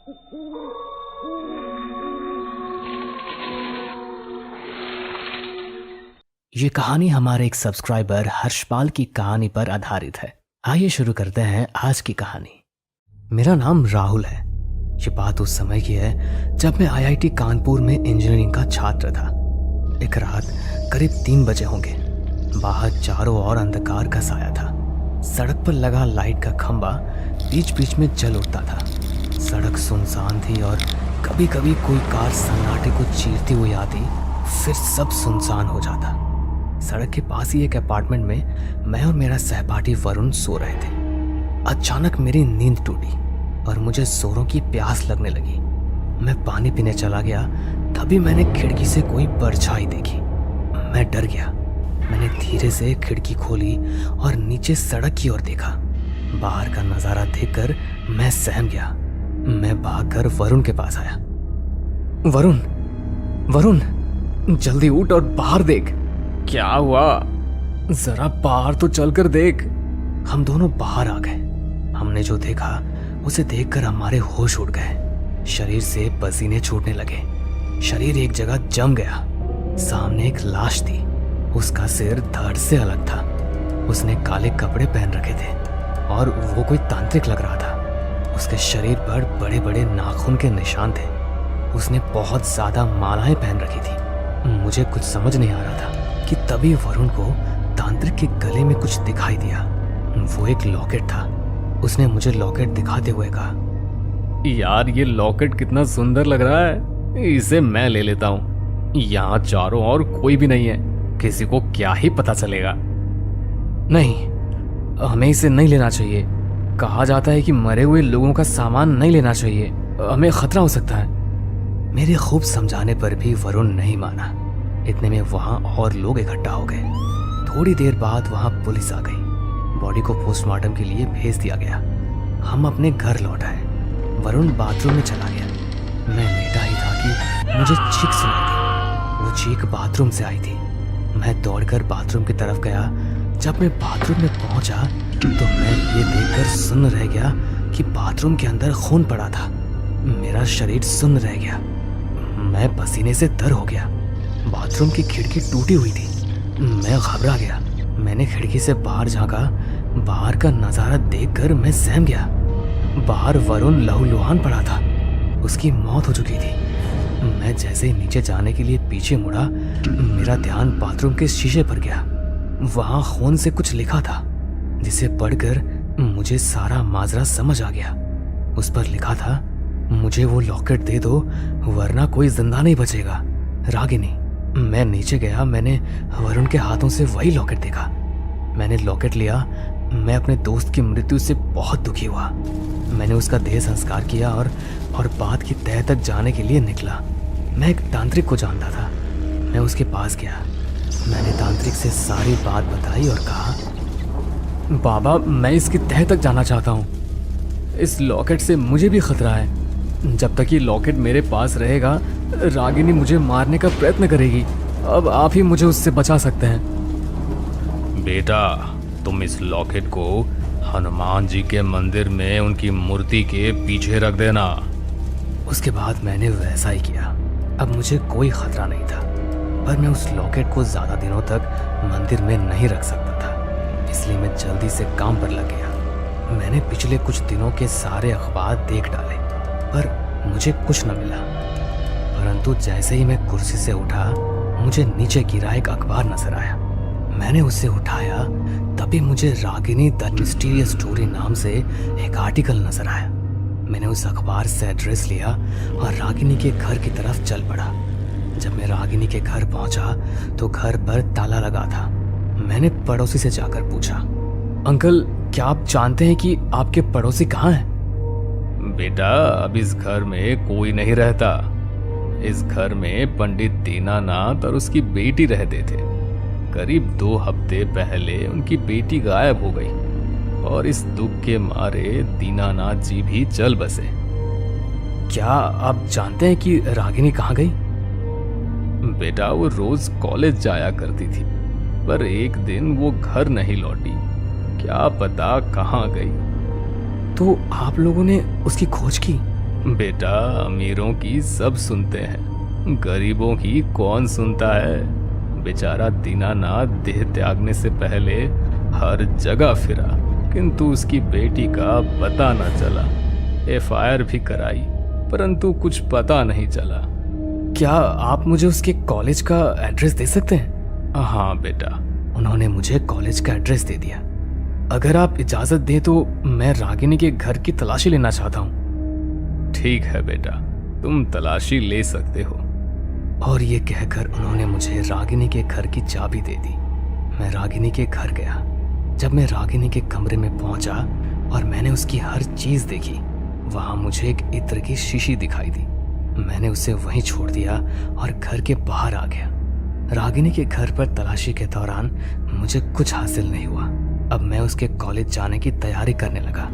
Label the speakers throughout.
Speaker 1: ये कहानी हमारे एक सब्सक्राइबर हर्षपाल की कहानी पर आधारित है। आइए शुरू करते हैं आज की कहानी। मेरा नाम राहुल है। ये बात उस समय की है जब मैं आईआईटी कानपुर में इंजीनियरिंग का छात्र था। एक रात करीब 3 बजे होंगे। बाहर चारों ओर अंधकार का साया था। सड़क पर लगा लाइट का खंभा बीच बीच में जल उठता था। सड़क सुनसान थी और कभी कभी कोई कार सन्नाटे को चीरती हुई आती, फिर सब सुनसान हो जाता। सड़क के पास ही एक अपार्टमेंट में मैं और मेरा सहपाठी वरुण सो रहे थे। अचानक मेरी नींद टूटी और मुझे जोरों की प्यास लगने लगी। मैं पानी पीने चला गया, तभी मैंने खिड़की से कोई परछाई देखी। मैं डर गया। मैंने धीरे से खिड़की खोली और नीचे सड़क की ओर देखा। बाहर का नजारा देखकर मैं सहम गया। मैं भागकर वरुण के पास आया। वरुण, वरुण, जल्दी उठ और बाहर देख। क्या हुआ? जरा बाहर तो चलकर देख। हम दोनों बाहर आ गए। हमने जो देखा उसे देखकर हमारे होश उड़ गए। शरीर से पसीने छूटने लगे। शरीर एक जगह जम गया। सामने एक लाश थी। उसका सिर धड़ से अलग था। उसने काले कपड़े पहन रखे थे और वो कोई तांत्रिक लग रहा था। उसके शरीर पर बड़े बड़े नाखून के निशान थे। उसने बहुत ज्यादा मालाएं पहन रखी थी। मुझे कुछ समझ नहीं आ रहा था कि तभी वरुण को तांत्रिक के गले में कुछ दिखाई दिया। वो एक लॉकेट था। उसने मुझे लॉकेट दिखाते हुए कहा, यार ये लॉकेट कितना सुंदर लग रहा है, इसे मैं ले लेता हूँ। यहाँ चारों ओर कोई भी नहीं है, किसी को क्या ही पता चलेगा। नहीं, हमें इसे नहीं लेना चाहिए। कहा जाता है कि मरे हुए लोगों का सामान नहीं लेना चाहिए, हमें खतरा हो सकता है। मेरे खूब समझाने पर भी वरुण नहीं माना। इतने में वहां और लोग इकट्ठा हो गए। थोड़ी देर बाद वहां पुलिस आ गई। बॉडी को पोस्टमार्टम के लिए भेज दिया गया। हम अपने घर लौट आए। वरुण बाथरूम में चला गया। मैं लेटा ही था कि मुझे चीख सुनाई दी। वो चीख बाथरूम से आई थी। मैं दौड़कर बाथरूम की तरफ गया। जब मैं बाथरूम में पहुंचा तो मैं ये देखकर सुन्न रह गया कि बाथरूम के अंदर खून पड़ा था। मेरा शरीर सुन्न रह गया। मैं पसीने से तर हो गया। बाथरूम की खिड़की टूटी हुई थी। मैं घबरा गया। मैंने खिड़की से बाहर झांका। बाहर का नजारा देखकर मैं सहम गया। बाहर वरुण लहूलुहान पड़ा था। उसकी मौत हो चुकी थी। मैं जैसे ही नीचे जाने के लिए पीछे मुड़ा, मेरा ध्यान बाथरूम के शीशे पर गया। वहां खून से कुछ लिखा था, जिसे पढ़कर मुझे सारा माजरा समझ आ गया। उस पर लिखा था, मुझे वो लॉकेट दे दो वरना कोई जिंदा नहीं बचेगा, रागिनी। मैं नीचे गया। मैंने वरुण के हाथों से वही लॉकेट देखा। मैंने लॉकेट लिया। मैं अपने दोस्त की मृत्यु से बहुत दुखी हुआ। मैंने उसका देह संस्कार किया और बात की तह तक जाने के लिए निकला। मैं एक तांत्रिक को जानता था। मैं उसके पास गया। मैंने तांत्रिक से सारी बात बताई और कहा, बाबा मैं इसकी तह तक जाना चाहता हूँ। इस लॉकेट से मुझे भी खतरा है। जब तक ये लॉकेट मेरे पास रहेगा रागिनी मुझे मारने का प्रयत्न करेगी। अब आप ही मुझे उससे बचा सकते हैं।
Speaker 2: बेटा, तुम इस लॉकेट को हनुमान जी के मंदिर में उनकी मूर्ति के पीछे रख देना।
Speaker 1: उसके बाद मैंने वैसा ही किया। अब मुझे कोई खतरा नहीं था, पर मैं उस लॉकेट को ज्यादा दिनों तक मंदिर में नहीं रख सकता था। इसलिए मैं जल्दी से काम पर लग गया। मैंने पिछले कुछ दिनों के सारे अखबार देख डाले, पर मुझे कुछ न मिला। परंतु जैसे ही मैं कुर्सी से उठा, मुझे नीचे गिरा एक अखबार नजर आया। मैंने उसे उठाया, तभी मुझे रागिनी द मिस्टीरियस स्टोरी नाम से एक आर्टिकल नजर आया। मैंने उस अखबार से एड्रेस लिया और रागिनी के घर की तरफ चल पड़ा। जब मैं रागिनी के घर पहुंचा तो घर पर ताला लगा था। मैंने पड़ोसी से जाकर पूछा, अंकल क्या आप जानते हैं कि आपके पड़ोसी कहाँ हैं?
Speaker 2: बेटा, अब इस घर में कोई नहीं रहता। इस घर में पंडित दीनानाथ और उसकी बेटी रहते थे। करीब 2 हफ्ते पहले उनकी बेटी गायब हो गई और इस दुख के मारे दीनानाथ जी भी चल बसे।
Speaker 1: क्या आप जानते हैं कि रागिनी कहाँ गई?
Speaker 2: बेटा, वो रोज कॉलेज जाया करती थी, पर एक दिन वो घर नहीं लौटी। क्या पता कहाँ गई।
Speaker 1: तो आप लोगों ने उसकी खोज की?
Speaker 2: बेटा, अमीरों की सब सुनते हैं, गरीबों की कौन सुनता है। बेचारा दीनानाथ देह त्यागने से पहले हर जगह फिरा, किंतु उसकी बेटी का पता न चला। एफआईआर भी कराई, परंतु कुछ पता नहीं चला।
Speaker 1: क्या आप मुझे उसके कॉलेज का एड्रेस दे सकते हैं?
Speaker 2: हाँ बेटा।
Speaker 1: उन्होंने मुझे कॉलेज का एड्रेस दे दिया। अगर आप इजाजत दें तो मैं रागिनी के घर की तलाशी लेना चाहता हूँ।
Speaker 2: ठीक है बेटा, तुम तलाशी ले सकते हो।
Speaker 1: और ये कहकर उन्होंने मुझे रागिनी के घर की चाबी दे दी। मैं रागिनी के घर गया। जब मैं रागिनी के कमरे में पहुंचा और मैंने उसकी हर चीज देखी, वहां मुझे एक इत्र की शीशी दिखाई दी। मैंने उसे वहीं छोड़ दिया और घर के बाहर आ गया। रागिनी के घर पर तलाशी के दौरान मुझे कुछ हासिल नहीं हुआ। अब मैं उसके कॉलेज जाने की तैयारी करने लगा।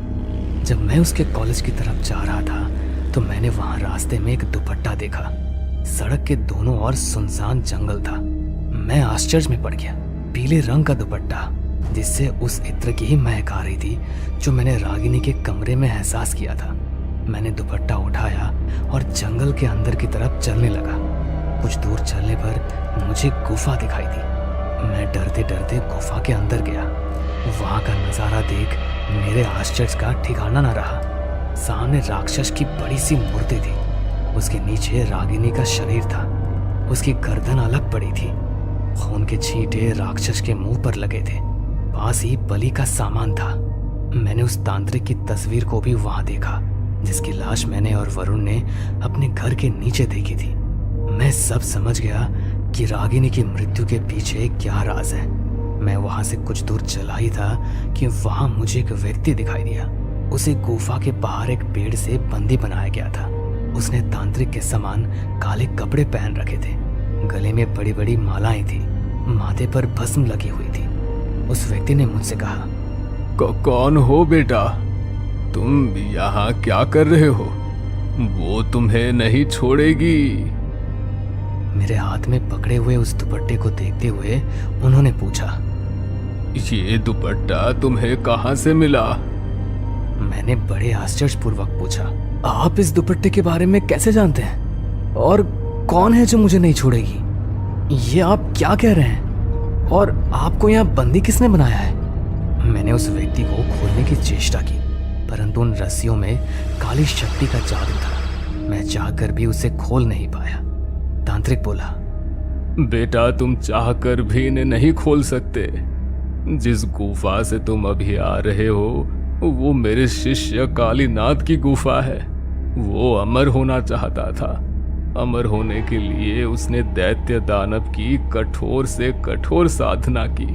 Speaker 1: जब मैं उसके कॉलेज की तरफ जा रहा था तो मैंने वहां रास्ते में एक दुपट्टा देखा। सड़क के दोनों ओर सुनसान जंगल था। मैं आश्चर्य में पड़ गया। पीले रंग का दुपट्टा, जिससे उस इत्र की ही महक आ रही थी जो मैंने रागिनी के कमरे में एहसास किया था। मैंने दुपट्टा उठाया और जंगल के अंदर की तरफ चलने लगा। कुछ दूर चलने पर मुझे गुफा दिखाई दी। मैं डरते डरते गुफा के अंदर गया। वहां का नजारा देख मेरे आश्चर्य का ठिकाना न रहा। सामने राक्षस की बड़ी सी मूर्ति थी। उसके नीचे रागिनी का शरीर था। उसकी गर्दन अलग पड़ी थी। खून के छींटे राक्षस के मुंह पर लगे थे। पास ही बलि का सामान था। मैंने उस तांत्रिक की तस्वीर को भी वहां देखा, जिसकी लाश मैंने और वरुण ने अपने घर के नीचे देखी थी। मैं सब समझ गया कि रागिनी की मृत्यु के पीछे क्या राज है। मैं वहां से कुछ दूर चला ही था कि वहां मुझे एक व्यक्ति दिखाई दिया। उसे गुफा के बाहर एक पेड़ से बंदी बनाया गया था। उसने तांत्रिक के समान काले कपड़े पहन रखे थे। गले में बड़ी बड़ी मालाएं थी। माथे पर भस्म लगी हुई थी। उस व्यक्ति ने मुझसे कहा,
Speaker 2: कौन हो बेटा? तुम यहाँ क्या कर रहे हो? वो तुम्हें नहीं छोड़ेगी।
Speaker 1: मेरे हाथ में पकड़े हुए उस दुपट्टे को देखते हुए उन्होंने पूछा,
Speaker 2: ये दुपट्टा तुम्हें कहाँ से मिला?
Speaker 1: मैंने बड़े आश्चर्यपूर्वक पूछा, आप इस दुपट्टे के बारे में कैसे जानते हैं? और कौन है जो मुझे नहीं छोड़ेगी? ये आप क्या कह रहे हैं? और आपको यहाँ बंदी किसने बनाया है? मैंने उस व्यक्ति को खोलने की चेष्टा की, परंतु उन रस्सियों में काली शक्ति का जादू था। मैं चाहकर भी उसे खोल नहीं पाया। तांत्रिक बोला,
Speaker 2: बेटा, तुम चाहकर भी इन्हें नहीं खोल सकते। जिस गुफा से तुम अभी आ रहे हो वो मेरे शिष्य कालीनाथ की गुफा है। वो अमर होना चाहता था। अमर होने के लिए उसने दैत्य दानव की कठोर से कठोर साधना की।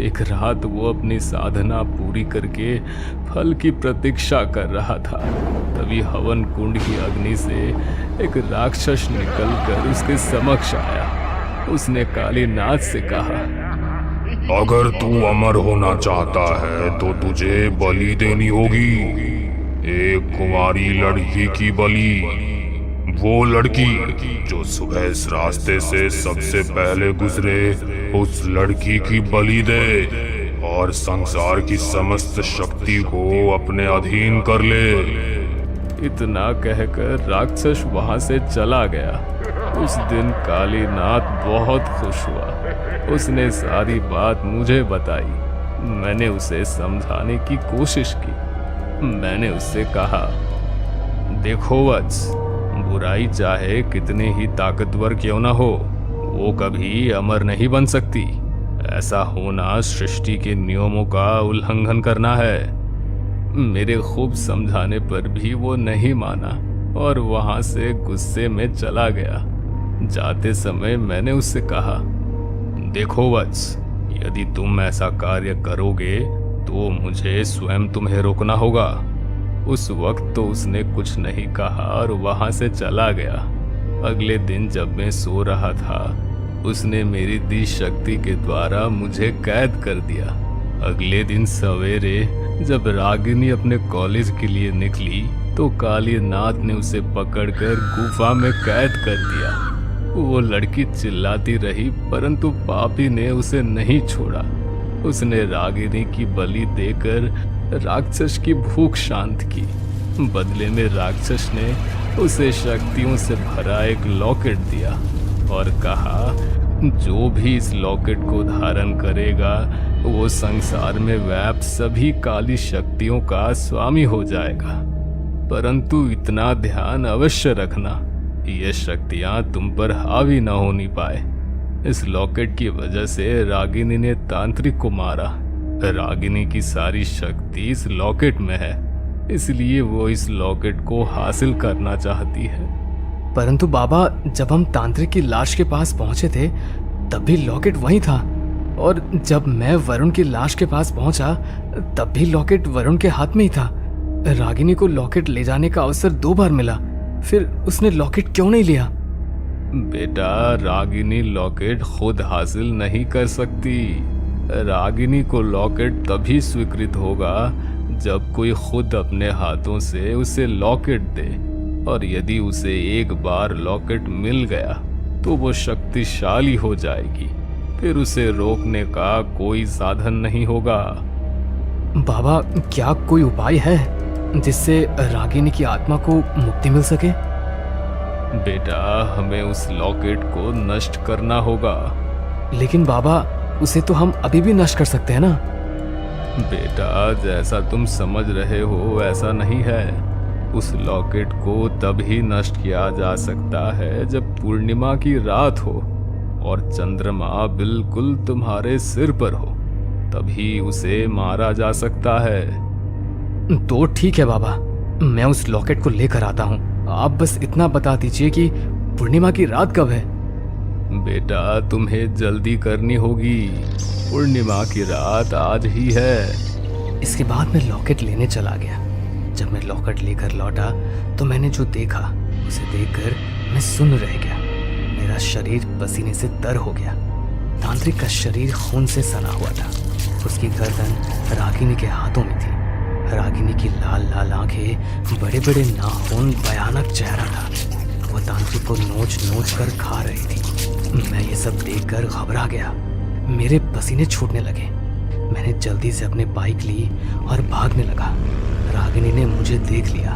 Speaker 2: एक रात वो अपनी साधना पूरी करके फल की प्रतीक्षा कर रहा था। तभी हवन कुंड की अग्नि से एक राक्षस निकलकर उसके समक्ष आया। उसने कालीनाथ से कहा,
Speaker 3: अगर तू अमर होना चाहता है तो तुझे बलि देनी होगी। एक कुंवारी लड़की की बलि। वो लड़की जो सुबह इस रास्ते से सबसे पहले गुजरे, उस लड़की की बलि दे और संसार की समस्त शक्ति को अपने अधीन कर ले।
Speaker 2: इतना कहकर राक्षस वहां से चला गया। उस दिन कालीनाथ बहुत खुश हुआ। उसने सारी बात मुझे बताई। मैंने उसे समझाने की कोशिश की। मैंने उससे कहा, देखो वत्स, बुराई चाहे कितने ही ताकतवर क्यों ना हो, वो कभी अमर नहीं बन सकती। ऐसा होना सृष्टि के नियमों का उल्लंघन करना है। मेरे खूब समझाने पर भी वो नहीं माना और वहां से गुस्से में चला गया। जाते समय मैंने उससे कहा, देखो वत्स, यदि तुम ऐसा कार्य करोगे तो मुझे स्वयं तुम्हें रोकना होगा। उस वक्त तो उसने कुछ नहीं कहा और वहां से चला गया। अगले दिन जब मैं सो रहा था, उसने मेरी दी शक्ति के द्वारा मुझे कैद कर दिया। अगले दिन सवेरे जब रागिनी अपने कॉलेज के लिए निकली तो कालीनाथ ने उसे पकड़कर गुफा में कैद कर दिया। वो लड़की चिल्लाती रही, परंतु पापी ने उसे नहीं छोड़ा। उसने रागिनी की बलि देकर राक्षस की भूख शांत की। बदले में राक्षस ने उसे शक्तियों से भरा एक लॉकेट दिया और कहा, जो भी इस लॉकेट को धारण करेगा वो संसार में व्याप्त सभी काली शक्तियों का स्वामी हो जाएगा। परंतु इतना ध्यान अवश्य रखना, ये शक्तियां तुम पर हावी न होनी पाए। इस लॉकेट की वजह से रागिनी ने तांत्रिक को मारा। रागिनी की सारी शक्ति इस लॉकेट में है, इसलिए वो इस लॉकेट को हासिल करना चाहती है।
Speaker 1: परंतु बाबा, जब हम तांत्रिक की लाश के पास पहुंचे थे तब भी लॉकेट वहीं था, और जब मैं वरुण की लाश के पास पहुंचा तब भी लॉकेट वरुण के हाथ में ही था। रागिनी को लॉकेट ले जाने का अवसर 2 बार मिला, फिर उसने लॉकेट क्यों नहीं लिया?
Speaker 2: बेटा, रागिनी लॉकेट खुद हासिल नहीं कर सकती। रागिनी को लॉकेट तभी स्वीकृत होगा जब कोई खुद अपने हाथों से उसे लॉकेट दे, और यदि उसे एक बार लॉकेट मिल गया तो वो शक्तिशाली हो जाएगी। फिर उसे रोकने का कोई साधन नहीं होगा।
Speaker 1: बाबा, क्या कोई उपाय है जिससे रागिनी की आत्मा को मुक्ति मिल सके?
Speaker 2: बेटा, हमें उस लॉकेट को नष्ट करना होगा।
Speaker 1: लेकिन बाबा, उसे तो हम अभी भी नष्ट कर सकते हैं ना?
Speaker 2: बेटा, जैसा तुम समझ रहे हो वैसा नहीं है। उस लॉकेट को तभी नष्ट किया जा सकता है जब पूर्णिमा की रात हो और चंद्रमा बिल्कुल तुम्हारे सिर पर हो, तभी उसे मारा जा सकता है।
Speaker 1: तो ठीक है बाबा, मैं उस लॉकेट को लेकर आता हूँ। आप बस इतना बता दीजिए कि पूर्णिमा की रात कब है?
Speaker 2: बेटा, तुम्हें जल्दी करनी होगी। पूर्णिमा की रात आज ही है।
Speaker 1: इसके बाद मैं लॉकेट लेने चला गया। जब मैं लॉकेट लेकर लौटा तो मैंने जो देखा उसे देखकर मैं सुन्न रह गया। मेरा शरीर पसीने से तर हो गया। तांत्रिक का शरीर खून से सना हुआ था। उसकी गर्दन रागिनी के हाथों में थी। रागिनी की लाल लाल आंखें, बड़े बड़े नाखून, भयानक चेहरा था। वो तांत्रिक को नोच नोच कर खा रही थी। मैं ये सब देखकर घबरा गया। मेरे पसीने छूटने लगे। मैंने जल्दी से अपनी बाइक ली और भागने लगा। रागिनी ने मुझे देख लिया।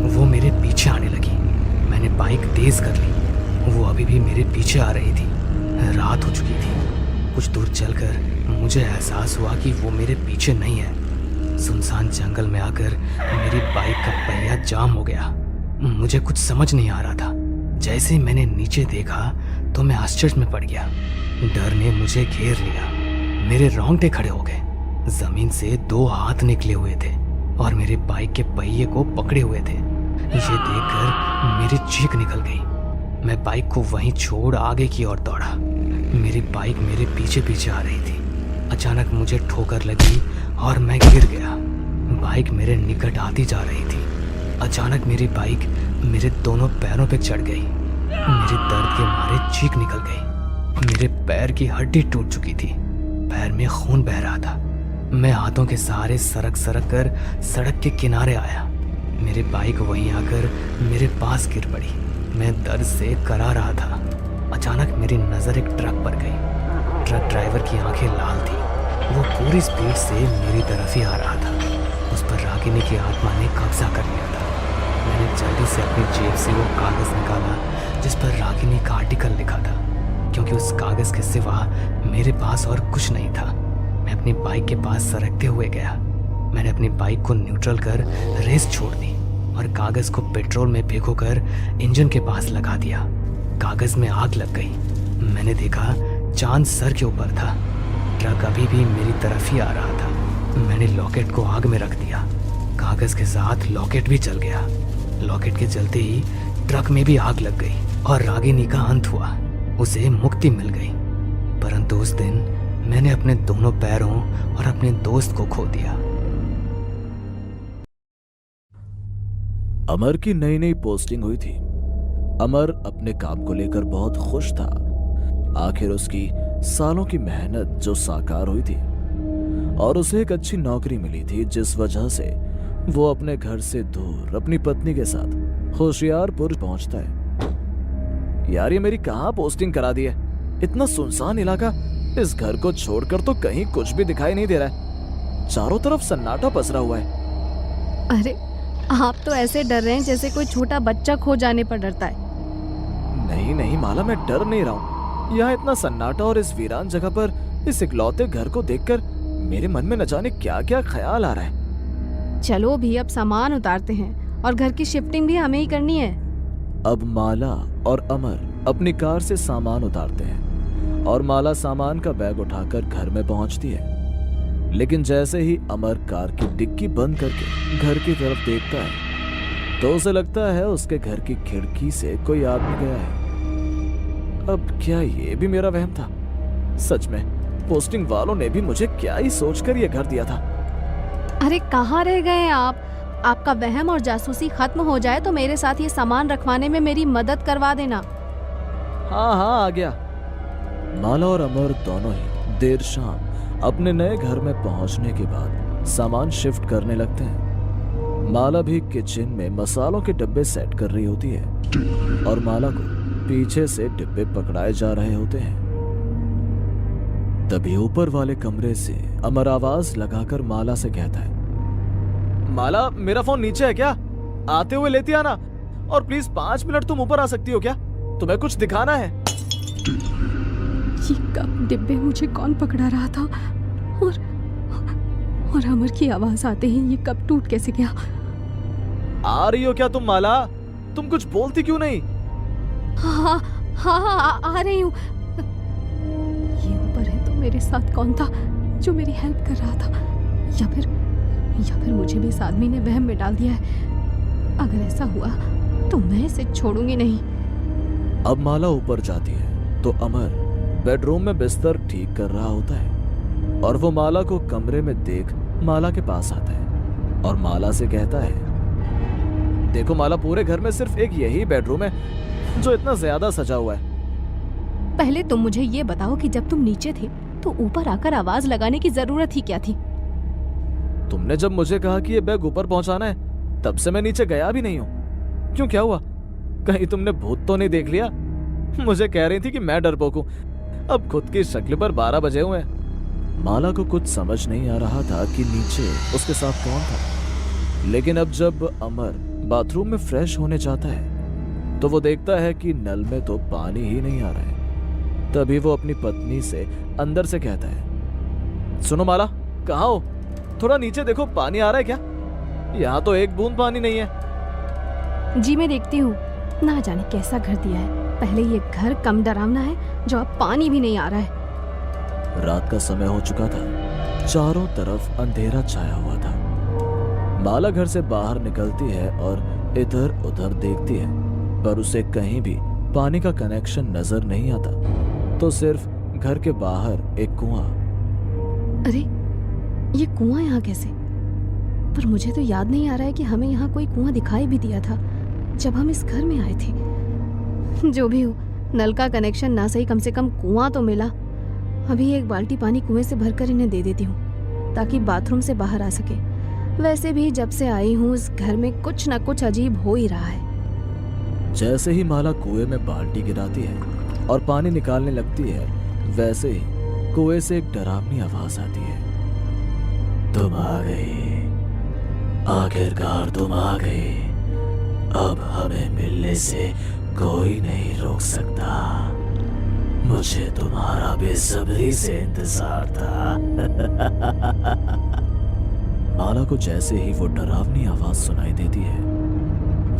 Speaker 1: वो मेरे पीछे आने लगी। मैंने बाइक तेज कर ली। वो अभी भी मेरे पीछे आ रही थी। रात हो चुकी थी। कुछ दूर चलकर मुझे एहसास हुआ कि वो मेरे पीछे नहीं है। सुनसान जंगल में आकर मेरी बाइक का पहिया जाम हो गया। मुझे कुछ समझ नहीं आ रहा था। जैसे ही मैंने नीचे देखा तो मैं आश्चर्य में पड़ गया। डर ने मुझे घेर लिया। मेरे रोंगटे खड़े हो गए। जमीन से 2 हाथ निकले हुए थे और मेरे बाइक के पहिए को पकड़े हुए थे। ये देखकर मेरी चीख निकल गई। मैं बाइक को वहीं छोड़ आगे की ओर दौड़ा। मेरी बाइक मेरे पीछे पीछे आ रही थी। अचानक मुझे ठोकर लगी और मैं गिर गया। बाइक मेरे निकट आती जा रही थी। अचानक मेरी बाइक मेरे दोनों पैरों पे चढ़ गई। मेरी दर्द के मारे चीख निकल गई। मेरे पैर की हड्डी टूट चुकी थी। पैर में खून बह रहा था। मैं हाथों के सहारे सरक सरक कर सड़क के किनारे आया। मेरी बाइक वहीं आकर मेरे पास गिर पड़ी। मैं दर्द से करा रहा था। अचानक मेरी नज़र एक ट्रक पर गई। ट्रक ड्राइवर की आंखें लाल थी। वो पूरी स्पीड से मेरी तरफ ही आ रहा था। उस पर रागिनी की आत्मा ने कब्जा कर लिया था। मैंने जल्दी से अपनी जेब से वो कागज़ निकाला जिस पर रागिनी का आर्टिकल लिखा था, क्योंकि उस कागज़ के सिवा मेरे पास और कुछ नहीं था। मैं अपनी बाइक के पास सरकते हुए गया। मैंने अपनी बाइक को न्यूट्रल कर रेस छोड़ दी और कागज़ को पेट्रोल में भिगोकर इंजन के पास लगा दिया। कागज़ में आग लग गई। मैंने देखा चांद सर के ऊपर था। ट्रक अभी भी मेरी तरफ ही आ रहा था। मैंने लॉकेट को आग में रख दिया। कागज़ के साथ लॉकेट भी जल गया। लॉकेट के जलते ही ट्रक में भी आग लग गई और रागिनी का अंत हुआ। उसे मुक्ति मिल गई। परंतु उस दिन मैंने अपने दोनों पैरों और अपने दोस्त को खो दिया।
Speaker 4: अमर की नई नई पोस्टिंग हुई थी। अमर अपने काम को लेकर बहुत खुश था। आखिर उसकी सालों की मेहनत जो साकार हुई थी और उसे एक अच्छी नौकरी मिली थी, जिस वजह से वो अपने घर से दूर अपनी पत्नी के साथ होशियारपुर पहुंचता है। यार, ये मेरी कहां पोस्टिंग करा दी है? इतना सुनसान इलाका। इस घर को छोड़कर तो कहीं कुछ भी दिखाई नहीं दे रहा है। चारों तरफ सन्नाटा पसरा हुआ है।
Speaker 5: अरे आप तो ऐसे डर रहे हैं जैसे कोई छोटा बच्चा खो जाने पर डरता है।
Speaker 4: नहीं नहीं माला, मैं डर नहीं रहा हूँ। यहाँ इतना सन्नाटा और इस वीरान जगह पर इस इकलौते घर को देखकर मेरे मन में न जाने क्या क्या ख्याल आ रहा है।
Speaker 5: चलो भी अब सामान उतारते हैं और घर की शिफ्टिंग भी हमें ही करनी है।
Speaker 4: अब माला और अमर अपनी कार से सामान उतारते हैं और माला सामान का बैग उठाकर घर में पहुंचती है। लेकिन जैसे ही अमर कार की डिक्की बंद करके घर की तरफ देखता है तो उसे लगता है उसके घर की खिड़की से कोई आदमी गया है। अब क्या ये भी मेरा वहम था? सच में पोस्टिंग वालों ने भी मुझे क्या ही सोचकर ये घर दिया था।
Speaker 5: अरे कहाँ रह गए आप? आपका वहम और जासूसी खत्म हो जाए तो मेरे साथ ये सामान रखवाने में मेरी मदद करवा देना।
Speaker 4: हाँ हाँ आ गया। माला और अमर दोनों ही देर शाम अपने नए घर में पहुंचने के बाद सामान शिफ्ट करने लगते हैं। माला भी किचन में मसालों के डब्बे सेट कर रही होती है और माला को पीछे से डिब्बे पकड़ाए जा रहे होते हैं। तभी ऊपर वाले कमरे से अमर आवाज लगाकर माला से कहता है, माला मेरा फोन नीचे है क्या? आते हुए लेती आना और प्लीज 5 मिनट तुम ऊपर आ सकती हो क्या? तुम्हें कुछ दिखाना है।
Speaker 5: ये कब डिब्बे मुझे कौन पकड़ा रहा था और अमर की आवाज आते ही ये कब टूट कैसे गया?
Speaker 4: आ रही हो क्या तुम माला? तुम कुछ बोलती क्यों नहीं?
Speaker 5: हाँ हाँ हाँ आ रही हूँ। ये ऊपर है तो मेरे साथ कौन था जो मेरी हेल्प कर रहा था? या फिर मुझे भी इस आदमी ने वहम में डाल दिया है। अगर ऐसा हुआ तो मैं इसे छोड़ूंगी नहीं।
Speaker 4: अब माला ऊपर जाती है तो अमर बेडरूम में बिस्तर ठीक कर रहा होता है और वो माला को कमरे में देख माला के पास आता है और माला से कहता है, देखो माला, पूरे घर में सिर्फ एक यही बेडरूम है जो इतना ज्यादा सजा हुआ है।
Speaker 5: पहले तुम मुझे ये बताओ कि जब तुम नीचे थे तो ऊपर आकर आवाज लगाने की जरूरत ही क्या थी?
Speaker 4: तुमने जब मुझे कहा कि ये बैग ऊपर पहुंचाना है तब से मैं नीचे गया भी नहीं हूँ। क्यों, क्या हुआ? कहीं तुमने भूत तो नहीं देख लिया? मुझे कह रही थी कि मैं डरपोक हूँ, अब खुद की शक्ल पर 12 बजे हुए। माला को कुछ समझ नहीं आ रहा था कि नीचे उसके साथ कौन था। लेकिन अब जब अमर बाथरूम में फ्रेश होने जाता है तो वो देखता है कि नल में तो पानी ही नहीं आ रहा है। तभी वो अपनी पत्नी से अंदर से कहता है, सुनो माला, कहाँ हो? थोड़ा नीचे देखो, पानी आ रहा है क्या? यहाँ तो एक बूंद पानी नहीं है।
Speaker 5: जी मैं देखती हूँ। ना जाने कैसा घर दिया है। पहले ये घर कम डरावना है जो अब पानी भी नहीं आ रहा है।
Speaker 4: रात का समय हो चुका था, चारों तरफ अंधेरा छाया हुआ था। माला घर से बाहर निकलती है और इधर उधर देखती है पर उसे कहीं भी पानी का कनेक्शन नजर नहीं आता, तो सिर्फ घर के बाहर एक कुआं।
Speaker 5: अरे ये कुआं यहाँ कैसे? पर मुझे तो याद नहीं आ रहा है कि हमें यहाँ कोई कुआं दिखाई भी दिया था जब हम इस घर में आए थे। जो भी हो, नल का कनेक्शन ना सही, कम से कम कुआं तो मिला। अभी एक बाल्टी पानी कुएं से भरकर इन्हें दे देती हूँ ताकि बाथरूम से बाहर आ सके। वैसे भी जब से आई हूँ इस घर में कुछ न कुछ अजीब हो ही रहा है।
Speaker 4: जैसे ही माला कुएं में बाल्टी गिराती है और पानी निकालने लगती है, वैसे ही कुएं से एक डरावनी आवाज आती है, तुम आ गई, आखिरकार तुम आ गई। अब हमें मिलने से कोई नहीं रोक सकता। मुझे तुम्हारा बेसब्री से इंतजार था। माला को जैसे ही वो डरावनी आवाज सुनाई देती है,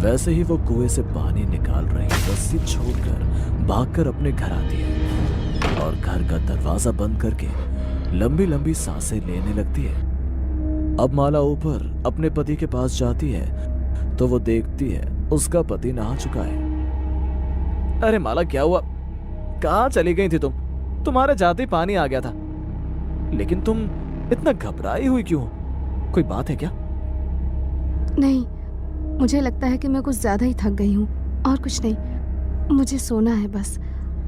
Speaker 4: वैसे ही वो कुएं से पानी निकाल रही रस्सी छोड़कर भागकर अपने घर आती है और घर का दरवाजा बंद करके लंबी लंबी सांसें लेने लगती है। अब माला ऊपर अपने पति के पास जाती है तो वो देखती है उसका पति नहा चुका है। अरे माला, क्या हुआ? कहाँ चली गई थी तुम? तुम्हारे जाते ही पानी आ गया था। लेकिन तुम इतना घबराई हुई क्यों? कोई बात है क्या?
Speaker 5: नहीं, मुझे लगता है कि मैं कुछ ज्यादा ही थक गई हूँ और कुछ नहीं। मुझे सोना है बस,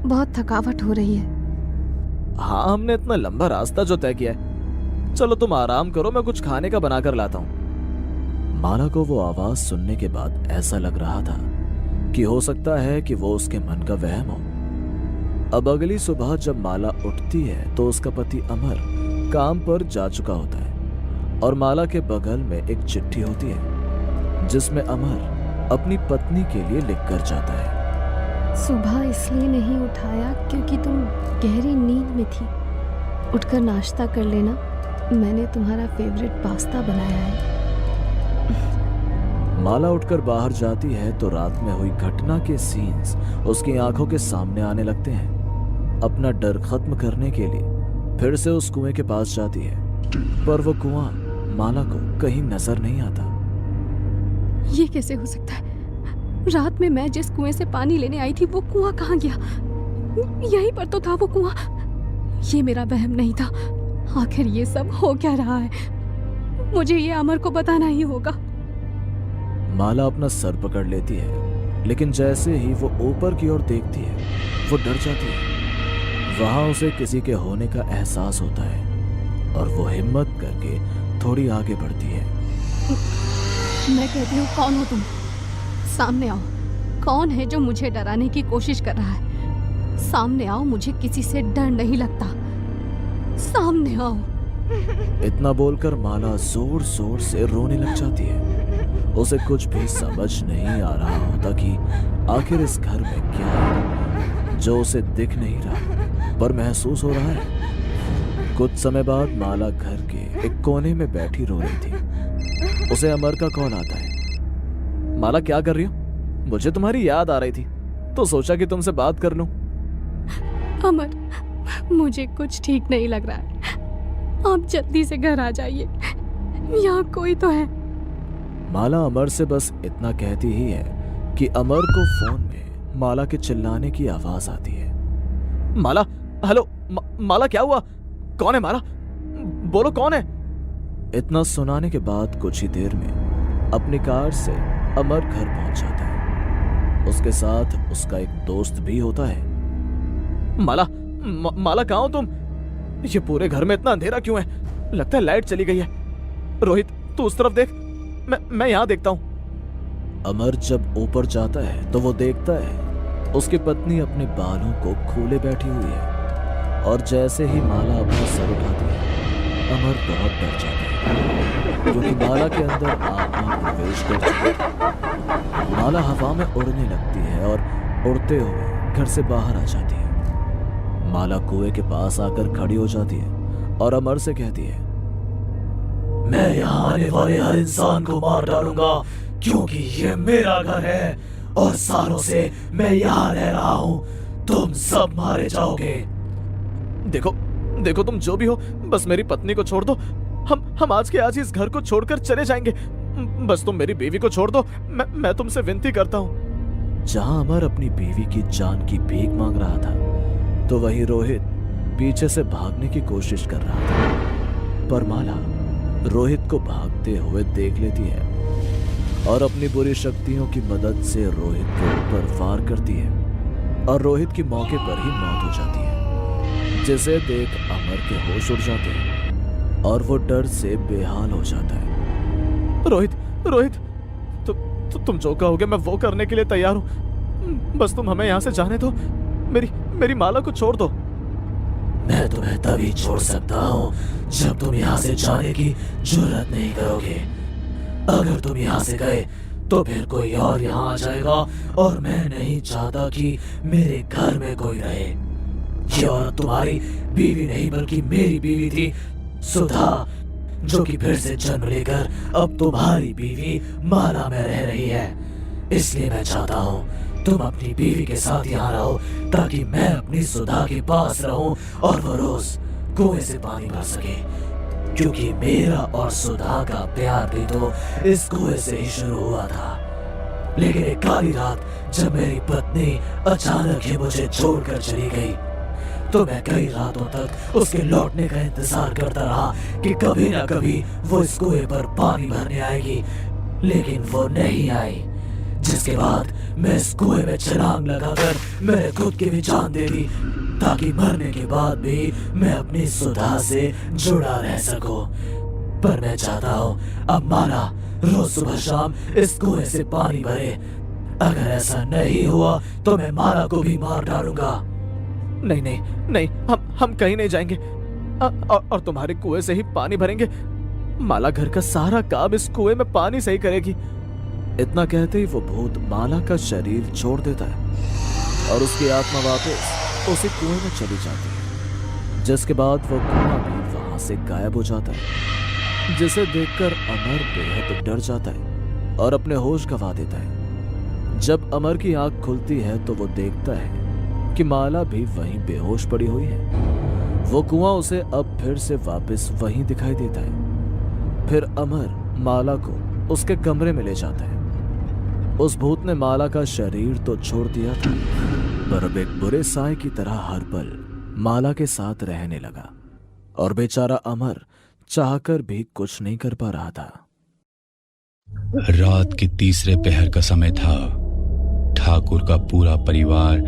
Speaker 5: बहुत थकावट हो रही है।
Speaker 4: हाँ, हमने इतना लंबा रास्ता जो तय किया है, चलो तुम आराम करो, मैं कुछ खाने का बनाकर लाता हूँ। माला को वो आवाज सुनने के बाद ऐसा लग रहा था कि हो सकता है कि वो उसके मन का वहम हो। अब अगली सुबह जब माला उठती है तो उसका पति अमर काम पर जा चुका होता है और माला के बगल में एक चिट्ठी होती है जिसमें अमर अपनी पत्नी के लिए लिखकर जाता है।
Speaker 5: सुबह इसलिए नहीं उठाया क्योंकि तुम गहरी नींद में थी। उठकर नाश्ता कर लेना, मैंने तुम्हारा फेवरेट पास्ता बनाया है।
Speaker 4: माला उठकर बाहर जाती है तो रात में हुई घटना के सीन्स उसकी आंखों के सामने आने लगते हैं। अपना डर खत्म करने के लिए फिर से उस कुएं के पास जाती है, पर वो कुआं माला को कहीं नजर नहीं आता।
Speaker 5: ये कैसे हो सकता है? रात में मैं जिस कुएं से पानी लेने आई थी वो कुआं कहाँ गया? यहीं पर तो था वो कुआं। ये मेरा वहम नहीं था। आखिर ये सब हो क्या रहा है? मुझे ये अमर को बताना ही होगा।
Speaker 4: माला अपना सर पकड़ लेती है, लेकिन जैसे ही वो ऊपर की ओर देखती है वो डर जाती है। वहां उसे किसी के होने का एहसास होता है और वो हिम्मत करके थोड़ी आगे बढ़ती है।
Speaker 5: मैं कहती हूँ, कौन हो तुम? सामने आओ। कौन है जो मुझे डराने की कोशिश कर रहा है? सामने आओ, मुझे किसी से डर नहीं लगता। सामने आओ।
Speaker 4: इतना बोलकर माला जोर जोर से रोने लग जाती है। उसे कुछ भी समझ नहीं आ रहा होता कि आखिर इस घर में क्या है जो उसे दिख नहीं रहा पर महसूस हो रहा है। कुछ समय बाद माला घर के एक कोने में बैठी रो रही थी। उसे अमर का कॉल आता है। माला, क्या कर रही हो? मुझे तुम्हारी याद आ रही थी तो सोचा कि तुमसे बात कर लूं।
Speaker 5: अमर, मुझे कुछ ठीक नहीं लग रहा है। आप जल्दी से घर आ जाइए। यहाँ कोई तो है।
Speaker 4: माला अमर से बस इतना कहती ही है कि अमर को फोन में माला के चिल्लाने की आवाज आती है। माला, हेलो, माला क्या हुआ? कौन है माला? बोलो कौन है? इतना सुनाने के बाद कुछ ही देर में अपनी कार से अमर घर पहुंच जाता है। उसके साथ उसका एक दोस्त भी होता है। माला, माला कहाँ हो तुम? ये पूरे घर में इतना अंधेरा क्यों है? लगता है लाइट चली गई है। रोहित, तू उस तरफ देख, मैं यहाँ देखता हूँ। अमर जब ऊपर जाता है तो वो देखता है उसकी पत्नी अपने बालों को खोले बैठी हुई है और जैसे ही माला अपना सर उठाती है अमर बहुत डर जाता है क्योंकि माला के अंदर आत्मा प्रवेश कर चुकी है। माला हवा में उड़ने लगती है और उड़ते हुए घर से बाहर आ जाती है। माला कुएं के पास आकर खड़ी हो जाती है और अमर से कहती है, मैं यहाँ आने वाले हर इंसान को मार डालूंगा क्योंकि ये मेरा घर है और सालों से मैं यहाँ रह रहा हूँ। तुम सब मारे जाओगे। देखो देखो, तुम जो भी हो, बस मेरी पत्नी को छोड़ दो। हम आज के आज ही इस घर को छोड़कर चले जाएंगे। बस तुम मेरी बीवी को छोड़ दो। मैं तुमसे विनती करता हूँ। जहाँ अमर अपनी बीवी की जान की भीख मांग रहा था तो वही रोहित पीछे से भागने की कोशिश कर रहा था, पर माला रोहित को भागते हुए देख लेती है और अपनी बुरी शक्तियों की मदद से रोहित के ऊपर वार करती है और रोहित की मौके पर ही मौत हो जाती है, जिसे देख अमर के होश उड़ जाते हैं और वो डर से बेहाल हो जाता है। रोहित, तुम जो कहोगे मैं वो करने के लिए तैयार हूँ। बस तुम हमें यहाँ से जाने दो। मेरी माला को छोड़ दो। मैं तुम्हें तभी छोड़ सकता हूँ जब तुम यहाँ से जाने की जुर्रत नहीं करोगे। अगर तुम यहाँ से गए तो फिर कोई और यहाँ आ जाएगा और मैं नहीं चाहता कि मेरे घर में कोई रहे। ये औरत तुम्हारी बीवी नहीं बल्कि मेरी बीवी थी, सुधा, जो कि फिर से जन्म लेकर अब तुम्हारी बीवी माला में रह रही है। इसलिए मैं चाहता हूँ तुम अपनी बीवी के साथ यहाँ रहो ताकि मैं अपनी सुधा के पास रहूं और वो रोज कुएं से पानी भर सके, क्योंकि मेरा और सुधा का प्यार भी तो इस कुएं से ही शुरू हुआ था। लेकिन एक काली रात जब मेरी पत्नी अचानक ही मुझे छोड़कर चली गई तो मैं कई रातों तक उसके लौटने का इंतजार करता रहा कि कभी ना कभी वो इस कुएं पर पानी भरने आएगी, लेकिन वो नहीं आई। जिसके बाद मैं इस कुएं में छलांग लगाकर मैंने खुद की भी जान दे दी ताकि मरने के बाद भी मैं अपनी सुधा से जुड़ा रह सकूं। पर मैं चाहता हूँ अब माला रोज सुबह शाम इस कुएं से पानी भरे। अगर ऐसा नहीं हुआ तो मैं माला को भी मार डालूंगा। नहीं, हम कहीं नहीं जाएंगे और तुम्हारे कुएं से ही पानी भरेंगे। माला घर का सारा काम इस कुएं में पानी से ही करेगी। इतना कहते ही वो भूत माला का शरीर छोड़ देता है और उसकी आत्मा वापस उसी कुएं में चली जाती है, जिसके बाद वो कुआं भी वहां से गायब हो जाता है, जिसे देखकर अमर बेहद डर जाता है और अपने होश गंवा देता है। जब अमर की आंख खुलती है तो वो देखता है कि माला भी वहीं बेहोश पड़ी हुई है। वो कुआं उसे अब फिर से वापस वहीं दिखाई देता है। फिर अमर माला को उसके कमरे में ले जाता है। उस भूत ने माला का शरीर तो छोड़ दिया था, पर अब एक बुरे साए की तरह हर पल माला के साथ रहने लगा और बेचारा अमर चाहकर भी कुछ नहीं कर पा रहा था।
Speaker 6: रात के तीसरे पहर का समय था। ठाकुर का पूरा परिवार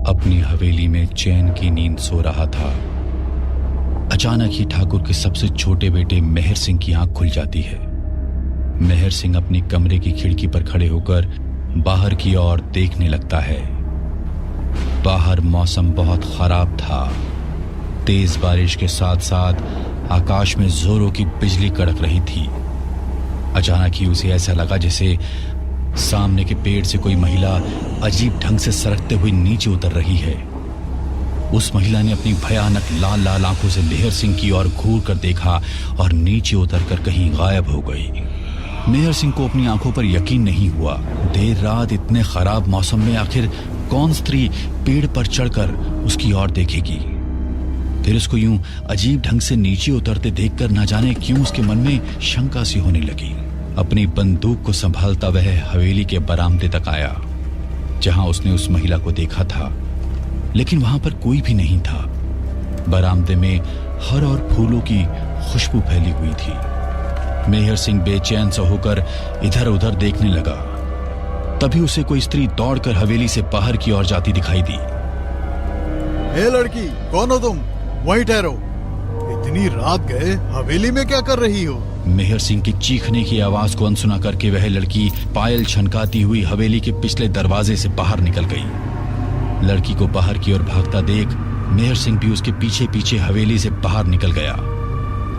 Speaker 6: अपनी हवेली में चैन की नींद सो रहा था। अचानक ही ठाकुर के सबसे छोटे बेटे मेहर सिंह की आंख खुल जाती है। मेहर सिंह अपनी कमरे की खिड़की पर खड़े होकर बाहर की ओर देखने लगता है। बाहर मौसम बहुत खराब था। तेज बारिश के साथ साथ आकाश में जोरों की बिजली कड़क रही थी। अचानक ही उसे ऐसा लगा जैसे सामने के पेड़ से कोई महिला अजीब ढंग से सरकते हुए नीचे उतर रही है। उस महिला ने अपनी भयानक लाल लाल आंखों से मेहर सिंह की ओर घूर कर देखा और नीचे उतरकर कहीं गायब हो गई। मेहर सिंह को अपनी आंखों पर यकीन नहीं हुआ। देर रात इतने खराब मौसम में आखिर कौन स्त्री पेड़ पर चढ़कर उसकी ओर देखेगी। फिर उसको यूं अजीब ढंग से नीचे उतरते देखकर न जाने क्यों उसके मन में शंका सी होने लगी। अपनी बंदूक को संभालता वह हवेली के बरामदे तक आया, जहां उसने उस महिला को देखा था, लेकिन वहां पर कोई भी नहीं था। बरामदे में हर और फूलों की खुशबू फैली हुई थी। मेहर सिंह बेचैन सा होकर इधर उधर देखने लगा। तभी उसे कोई स्त्री दौड़कर हवेली से बाहर की ओर जाती दिखाई दी।
Speaker 7: ए लड़की, कौन हो तुम? वहीं ठहरो। इतनी रात गए हवेली में क्या कर रही हो?
Speaker 6: मेहर सिंह की चीखने की आवाज को अनसुना करके वह लड़की पायल छनकाती हुई हवेली के पिछले दरवाजे से बाहर निकल गई। लड़की को बाहर की ओर भागता देख मेहर सिंह भी उसके पीछे पीछे हवेली से बाहर निकल गया।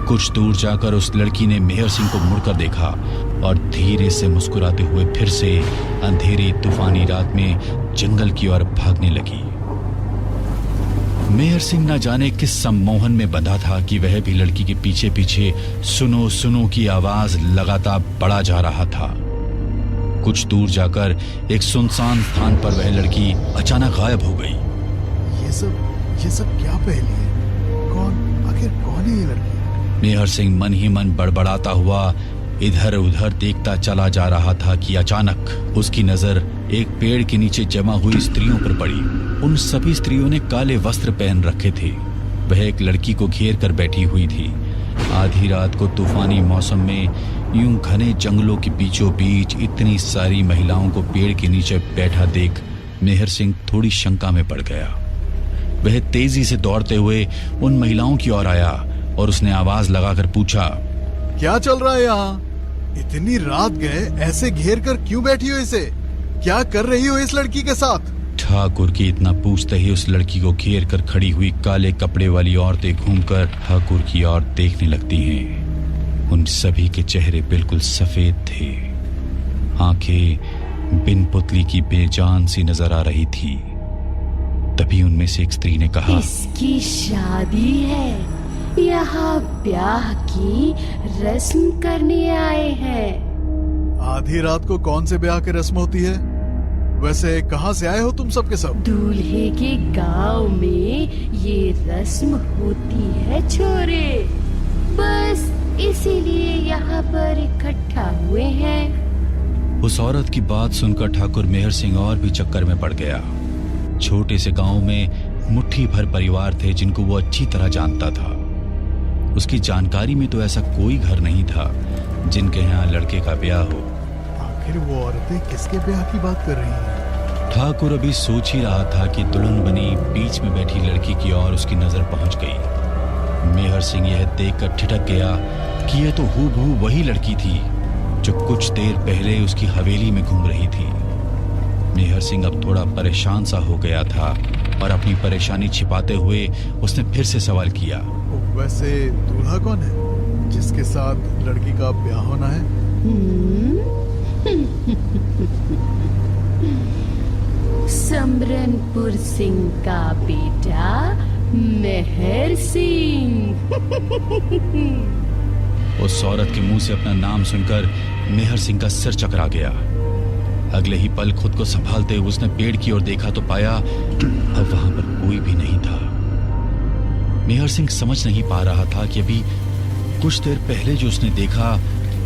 Speaker 6: कुछ दूर जाकर उस लड़की ने मेहर सिंह को मुड़कर देखा और धीरे से मुस्कुराते हुए फिर से अंधेरी तूफानी रात में जंगल की ओर भागने लगी। मेहर सिंह न जाने किस सम्मोहन में बंधा था कि वह भी लड़की के पीछे पीछे सुनो सुनो की आवाज लगातार बढ़ा जा रहा था। कुछ दूर जाकर एक सुनसान स्थान पर वह लड़की अचानक गायब हो गई।
Speaker 7: ये सब क्या पहेली है? आखिर कौन है ये लड़की?
Speaker 6: मेहर सिंह मन ही मन बड़बड़ाता हुआ इधर उधर देखता चला जा रहा था कि अचानक उसकी नजर एक पेड़ के नीचे जमा हुई स्त्रियों पर पड़ी। उन सभी स्त्रियों ने काले वस्त्र पहन रखे थे। वह एक लड़की को घेर कर बैठी हुई थी। आधी रात को तूफानी मौसम में यूं घने जंगलों के बीचों बीच इतनी सारी महिलाओं को पेड़ के नीचे बैठा देख मेहर सिंह थोड़ी शंका में पड़ गया। वह तेजी से दौड़ते हुए उन महिलाओं की ओर आया और उसने आवाज लगाकर पूछा,
Speaker 7: क्या चल रहा है यहाँ? इतनी रात गए ऐसे घेर कर क्यों बैठी हो इसे? क्या कर रही हो इस लड़की के साथ?
Speaker 6: ठाकुर की इतना पूछते ही उस लड़की को घेर कर खड़ी हुई काले कपड़े वाली औरतें घूमकर ठाकुर की ओर देखने लगती हैं। उन सभी के चेहरे बिल्कुल सफेद थे। आंखें बिन पुतली की बेजान सी नजर आ रही थी। तभी उनमें से एक स्त्री ने कहा,
Speaker 8: इसकी शादी है, यहाँ ब्याह की रस्म करने आए हैं।
Speaker 7: आधी रात को कौन से ब्याह की रस्म होती है? वैसे कहाँ से आए हो तुम सब के सब?
Speaker 8: दूल्हे के गांव में ये रस्म होती है छोरे, बस इसीलिए यहाँ पर इकट्ठा हुए हैं।
Speaker 6: उस औरत की बात सुनकर ठाकुर मेहर सिंह और भी चक्कर में पड़ गया। छोटे से गांव में मुट्ठी भर परिवार थे जिनको वो अच्छी तरह जानता था। उसकी जानकारी में तो ऐसा कोई घर नहीं था जिनके यहाँ लड़के का ब्याह हो।
Speaker 7: आखिर वो औरतें किसके ब्याह की बात कर रही हैं?
Speaker 6: ठाकुर अभी सोच ही रहा था कि दुल्हन बनी बीच में बैठी लड़की की ओर उसकी नजर पहुंच गई। मेहर सिंह यह देखकर ठिठक गया कि यह तो हूबहू वही लड़की थी जो कुछ देर पहले उसकी हवेली में घूम रही थी। मेहर सिंह अब थोड़ा परेशान सा हो गया था और अपनी परेशानी छिपाते हुए उसने फिर से सवाल किया,
Speaker 7: वैसे दूल्हा कौन है जिसके साथ लड़की का ब्याह होना है?
Speaker 8: समरनपुर सिंह का बेटा मेहर सिंह।
Speaker 6: उस औरत के मुंह से अपना नाम सुनकर मेहर सिंह का सिर चकरा गया। अगले ही पल खुद को संभालते हुए उसने पेड़ की ओर देखा तो पाया अब वहां पर कोई भी नहीं था। मेहर सिंह समझ नहीं पा रहा था कि अभी कुछ देर पहले जो उसने देखा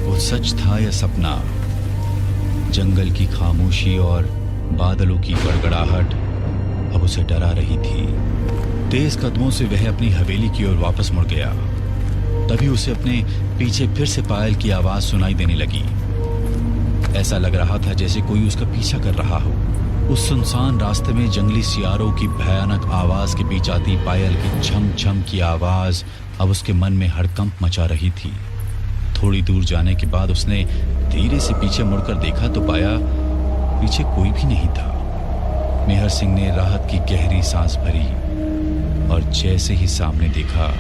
Speaker 6: वो सच था या सपना। जंगल की खामोशी और बादलों की गड़गड़ाहट अब उसे डरा रही थी। तेज कदमों से वह अपनी हवेली की ओर वापस मुड़ गया। तभी उसे अपने पीछे फिर से पायल की आवाज सुनाई देने लगी। ऐसा लग रहा था जैसे कोई उसका पीछा कर रहा हो। उस सुनसान रास्ते में जंगली सियारों की भयानक आवाज के बीच आती पायल की छम छम की आवाज अब उसके मन में हड़कंप मचा रही थी। थोड़ी दूर जाने के बाद उसने धीरे से पीछे मुड़कर देखा तो पाया पीछे कोई भी नहीं था। मेहर सिंह ने राहत की गहरी सांस भरी और जैसे ही सामने देखा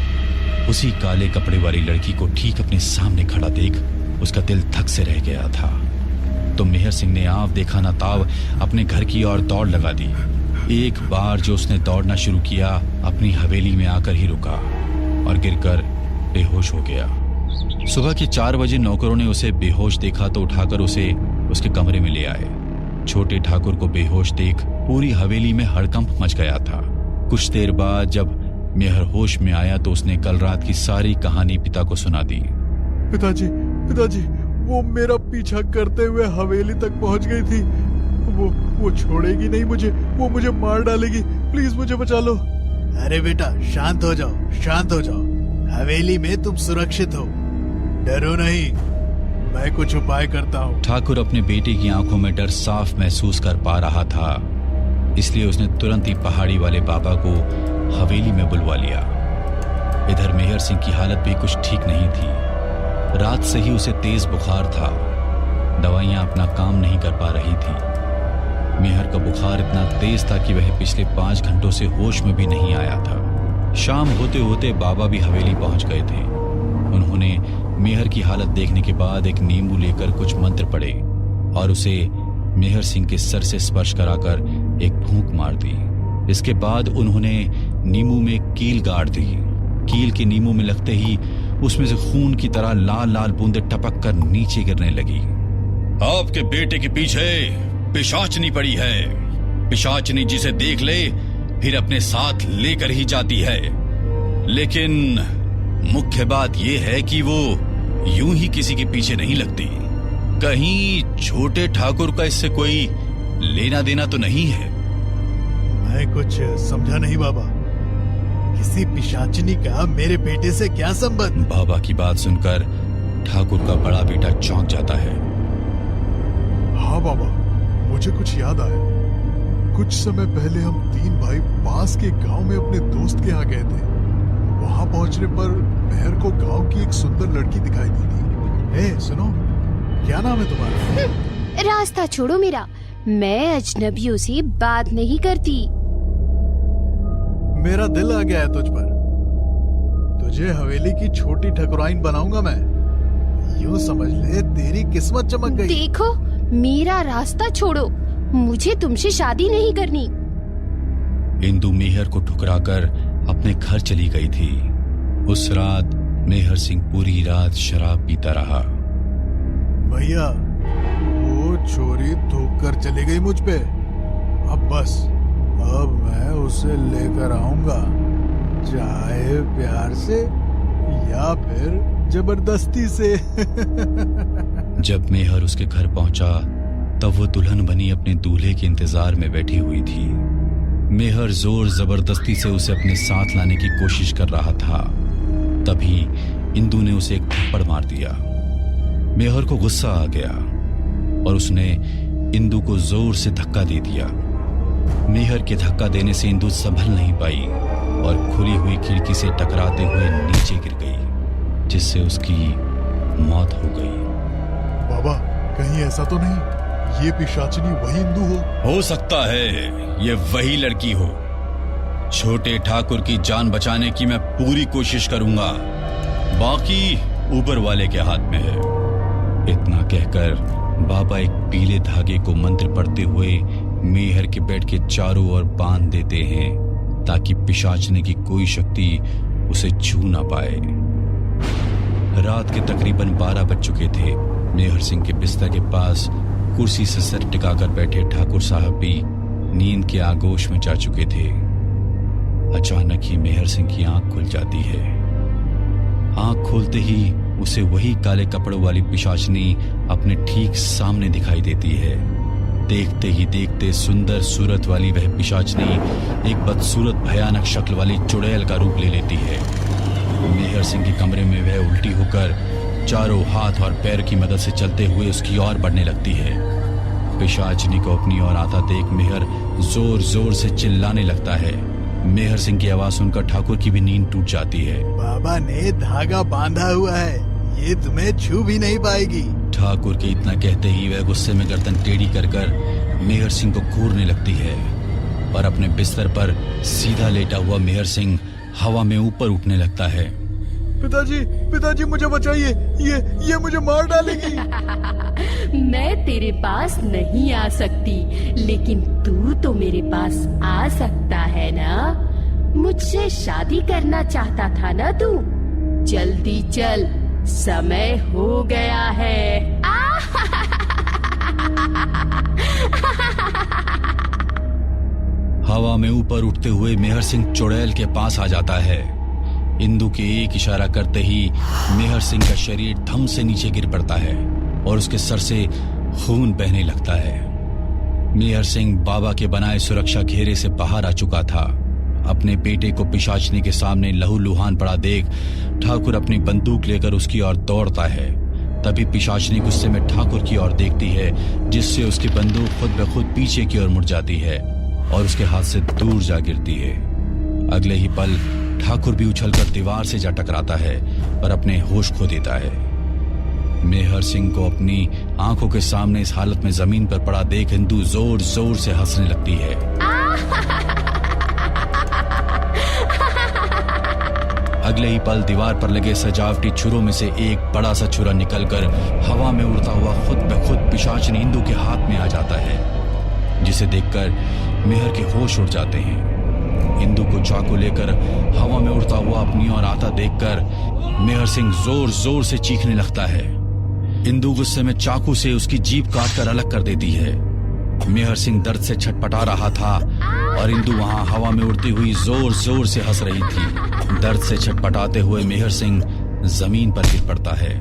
Speaker 6: उसी काले कपड़े वाली लड़की को ठीक अपने सामने खड़ा देख उसका दिल धक से रह गया था। तो मेहर सिंह ने आव देखा ना ताव अपने घर की ओर दौड़ लगा दी। एक बार जो उसने दौड़ना शुरू किया अपनी हवेली में आकर ही रुका और गिरकर बेहोश हो गया। सुबह के 4 बजे नौकरों ने उसे बेहोश देखा तो उठाकर उसे उसके कमरे में ले आए। छोटे ठाकुर को बेहोश देख पूरी हवेली में हड़कंप मच गया था। कुछ देर बाद जब मेहर होश में आया तो उसने कल रात की सारी कहानी पिता को सुना दी।
Speaker 7: पिताजी, वो मेरा पीछा करते हुए हवेली तक पहुंच गई थी। वो छोड़ेगी नहीं मुझे, वो मुझे मार डालेगी। प्लीज मुझे बचा लो। अरे बेटा शांत हो जाओ। हवेली में तुम सुरक्षित हो, डरो नहीं, मैं कुछ उपाय करता हूँ।
Speaker 6: ठाकुर अपने बेटे की आंखों में डर साफ महसूस कर पा रहा था, इसलिए उसने तुरंत ही पहाड़ी वाले बाबा को हवेली में बुलवा लिया। इधर मेहर सिंह की हालत भी कुछ ठीक नहीं थी। रात से ही उसे तेज बुखार था। दवाइयां अपना काम नहीं कर पा रही थी। मेहर का बुखार इतना तेज था कि वह पिछले 5 घंटों से होश में भी नहीं आया था। शाम होते होते बाबा भी हवेली पहुंच गए थे। उन्होंने मेहर की हालत देखने के बाद एक नींबू लेकर कुछ मंत्र पढ़े और उसे मेहर सिंह के सर से स्पर्श कराकर एक फूंक मार दी। इसके बाद उन्होंने नींबू में कील गाड़ दी। कील के नींबू में लगते ही उसमें से खून की तरह लाल लाल बूंदें टपक कर नीचे गिरने लगी। आपके बेटे के पीछे पिशाचनी पड़ी है। पिशाचनी जिसे देख ले फिर अपने साथ लेकर ही जाती है। लेकिन मुख्य बात यह है कि वो यूं ही किसी के पीछे नहीं लगती। कहीं छोटे ठाकुर का इससे कोई लेना देना तो नहीं है?
Speaker 7: मैं कुछ समझा नहीं बाबा। किसी पिशाचिनी का मेरे बेटे से क्या संबंध?
Speaker 6: बाबा की बात सुनकर ठाकुर का बड़ा बेटा चौंक जाता है।
Speaker 7: हाँ बाबा, मुझे कुछ याद आया। कुछ समय पहले हम 3 भाई पास के गांव में अपने दोस्त के यहाँ गए थे। वहां पहुंचने पर मेहर को गांव की एक सुंदर लड़की दिखाई दी थी। ए, सुनो, क्या नाम है तुम्हारा?
Speaker 8: रास्ता छोड़ो मेरा, मैं अजनबियों से बात नहीं करती।
Speaker 7: मेरा दिल आ गया है तुझ पर। तुझे हवेली की छोटी ठकुराइन बनाऊंगा मैं। यूं समझ ले तेरी किस्मत चमक गई।
Speaker 8: देखो, मेरा रास्ता छोड़ो, मुझे तुमसे शादी नहीं करनी।
Speaker 6: इंदु मेहर को ठुकराकर अपने घर चली गई थी। उस रात मेहर सिंह पूरी रात शराब पीता रहा।
Speaker 7: भैया, वो छोरी थूक कर चली गई मुझ पे। अब बस, अब मैं उसे लेकर आऊंगा, चाहे प्यार से या फिर जबरदस्ती से।
Speaker 6: जब मेहर उसके घर पहुंचा तब वो दुल्हन बनी अपने दूल्हे के इंतजार में बैठी हुई थी। मेहर जोर जबरदस्ती से उसे अपने साथ लाने की कोशिश कर रहा था। तभी इंदु ने उसे एक थप्पड़ मार दिया। मेहर को गुस्सा आ गया और उसने इंदु को जोर से धक्का दे दिया। मेहर के धक्का देने से इंदु संभल नहीं पाई और खुली हुई खिड़की से टकराते हुए नीचे गिर गई, जिससे उसकी मौत हो गई।
Speaker 7: बाबा, कहीं ऐसा तो नहीं ये पिशाचिनी वही इंदु
Speaker 6: हो सकता है ये वही लड़की हो। छोटे ठाकुर की जान बचाने की मैं पूरी कोशिश करूंगा, बाकी ऊपर वाले के हाथ में है। इतना कहकर बाबा एक पीले धागे को मंत्र पढ़ते हुए मेहर के बेड के चारों ओर बांध देते हैं ताकि पिशाचने की कोई शक्ति उसे छू ना पाए। रात के तकरीबन 12 बज चुके थे। मेहर सिंह के बिस्तर के पास कुर्सी से सर टिकाकर बैठे ठाकुर साहब भी नींद के आगोश में जा चुके थे। अचानक ही मेहर सिंह की आंख खुल जाती है। आंख खोलते ही उसे वही काले कपड़ों वाली पिशाचनी अपने ठीक सामने दिखाई देती है। देखते ही देखते सुंदर सूरत वाली वह पिशाचनी एक बदसूरत भयानक शक्ल वाली चुड़ैल का रूप ले लेती है। मेहर सिंह के कमरे में वह उल्टी होकर चारों हाथ और पैर की मदद से चलते हुए उसकी ओर बढ़ने लगती है। पिशाचनी को अपनी ओर आता देख मेहर जोर जोर से चिल्लाने लगता है। मेहर सिंह की आवाज सुनकर ठाकुर की भी नींद टूट जाती है।
Speaker 7: बाबा ने धागा बांधा हुआ है, ये तुम्हें छू भी नहीं पाएगी।
Speaker 6: ठाकुर के इतना कहते ही वह गुस्से में गर्दन टेढ़ी कर मेहर सिंह को घूरने लगती है और अपने बिस्तर पर सीधा लेटा हुआ मेहर सिंह हवा में ऊपर उठने लगता है।
Speaker 7: पिताजी मुझे बचाइए, ये मुझे मार डालेगी।
Speaker 8: मैं तेरे पास नहीं आ सकती, लेकिन तू तो मेरे पास आ सकता है ना। मुझसे शादी करना चाहता था ना तू? जल्दी चल, समय हो गया है।
Speaker 6: हवा में ऊपर उठते हुए मेहर सिंह चुड़ैल के पास आ जाता है। इंदु के एक इशारा करते ही मेहर सिंह का शरीर धम से नीचे गिर पड़ता है और उसके सर से खून बहने लगता है। मेहर सिंह बाबा के बनाए सुरक्षा घेरे से बाहर आ चुका था। अपने बेटे को पिशाचनी के सामने लहूलुहान पड़ा देख ठाकुर अपनी बंदूक लेकर उसकी ओर दौड़ता है। तभी पिशाचनी गुस्से में ठाकुर की ओर देखती है, जिससे उसकी बंदूक खुद ब खुद पीछे की ओर मुड़ जाती है और उसके हाथ से दूर जा गिरती है। अगले ही पल ठाकुर भी उछलकर दीवार से जा टकराता है और अपने होश खो देता है। मेहर सिंह को अपनी आंखों के सामने इस हालत में जमीन पर पड़ा देख इंदु जोर जोर से हंसने लगती है। अगले ही पल दीवार पर लगे सजावटी छुरों में से एक बड़ा सा छुरा निकलकर हवा में उड़ता हुआ खुद ब खुद पिशाचनी इंदु के हाथ में आ जाता है, जिसे देखकर मेहर के होश उड़ जाते हैं। इंदु को चाकू लेकर हवा में उड़ता हुआ अपनी ओर आता देखकर मेहर सिंह जोर जोर से चीखने लगता है। इंदु गुस्से में चाकू से उसकी जीभ काटकर अलग कर देती है। मेहर सिंह दर्द से छटपटा रहा था और इंदु वहां हवा में उड़ती हुई जोर जोर से हंस रही थी। दर्द से छटपटाते हुए मेहर सिंह जमीन पर गिर पड़ता है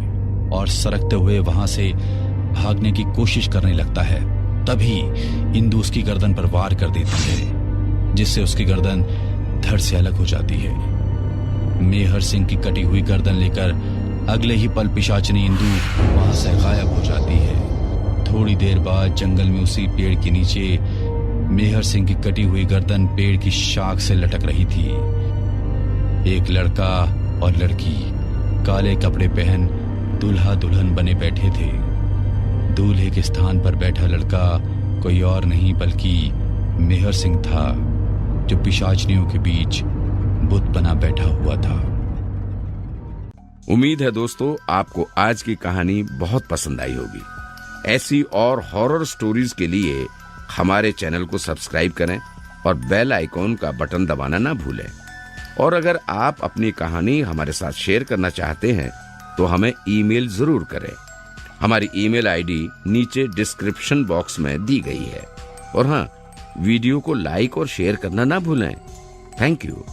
Speaker 6: और सरकते हुए वहां से भागने की कोशिश करने लगता है। तभी इंदु उसकी गर्दन पर वार कर देती है, जिससे उसकी गर्दन धड़ से अलग हो जाती है। मेहर सिंह की कटी हुई गर्दन लेकर अगले ही पल पिशाचनी इंदु वहां से गायब हो जाती है। थोड़ी देर बाद जंगल में उसी पेड़ के नीचे मेहर सिंह की कटी हुई गर्दन पेड़ की शाख से लटक रही थी। एक लड़का और लड़की काले कपड़े पहन दूल्हा दुल्हन बने बैठे थे। दूल्हे के स्थान पर बैठा लड़का कोई और नहीं बल्कि मेहर सिंह था, जो पिशाचनियों के बीच बुत बना बैठा हुआ था।
Speaker 9: उम्मीद है दोस्तों आपको आज की कहानी बहुत पसंद आई होगी। ऐसी और हॉरर स्टोरीज के लिए हमारे चैनल को सब्सक्राइब करें और बेल आइकॉन का बटन दबाना ना भूलें। और अगर आप अपनी कहानी हमारे साथ शेयर करना चाहते हैं तो हमें ईमेल जरूर करें। हमारी ईमेल आईडी नीचे डिस्क्रिप्शन बॉक्स में दी गई है। और हाँ, वीडियो को लाइक और शेयर करना ना भूलें। Thank you.